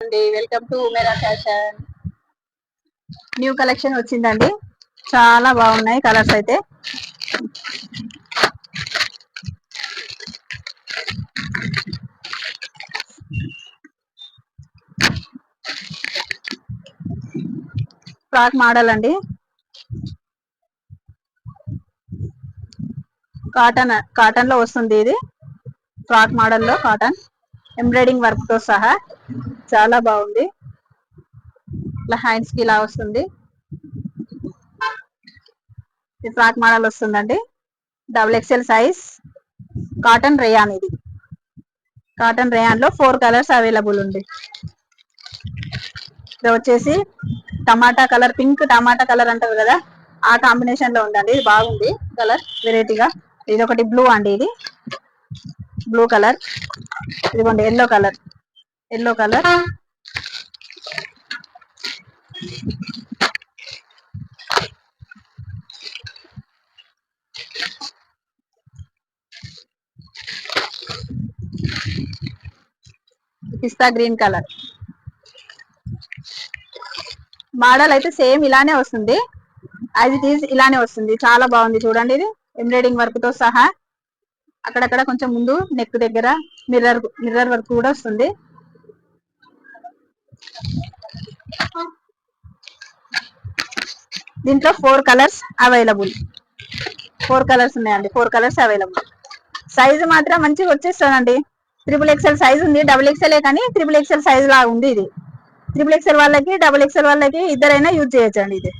అండి welcome to ఉమేరా fashion. New collection వచ్చిందండి, చాలా బాగున్నాయి కలర్స్ అయితే. ఫ్రాక్ మోడల్ అండి, కాటన్ లో వస్తుంది. ఇది ఫ్రాక్ మోడల్ లో కాటన్ ఎంబ్రాయిడింగ్ వర్క్ తో సహా చాలా బాగుంది. ఇట్లా హ్యాండ్స్ కి ఇలా వస్తుంది. ఈ ఫ్రాక్ మోడల్ వస్తుందండి, XXL సైజ్ కాటన్ రేయాన్. ఇది కాటన్ రేయాన్ లో 4 కలర్స్ అవైలబుల్ ఉంది. ఇది వచ్చేసి టమాటా కలర్, పింక్ టమాటా కలర్ అంటారు కదా, ఆ కాంబినేషన్ లో ఉందండి. ఇది బాగుంది కలర్, వెరైటీగా. ఇది ఒకటి బ్లూ అండి, ఇది బ్లూ కలర్. ఇదిగోండి ఎల్లో కలర్, ఎల్లో కలర్. పిస్తా గ్రీన్ కలర్. మోడల్ అయితే సేమ్ ఇలానే వస్తుంది, యాజ్ ఇట్ ఈజ్ ఇలానే వస్తుంది. చాలా బాగుంది చూడండి. ఇది ఎంబ్రాయిడింగ్ వర్క్ తో సహా అక్కడక్కడ కొంచెం ముందు నెక్ దగ్గర మిర్రర్ వర్క్ కూడా వస్తుంది. దీంట్లో 4 కలర్స్ అవైలబుల్. 4 కలర్స్ ఉన్నాయండి, 4 కలర్స్ అవైలబుల్. సైజు మాత్రం మంచిగా వచ్చేస్తుందండి. XXL సైజ్ ఉంది, XXL కానీ XXL సైజ్ లా ఉంది. ఇది XXL వాళ్ళకి XXL వాళ్ళకి ఇద్దరైనా యూజ్ చేయొచ్చండి. ఇది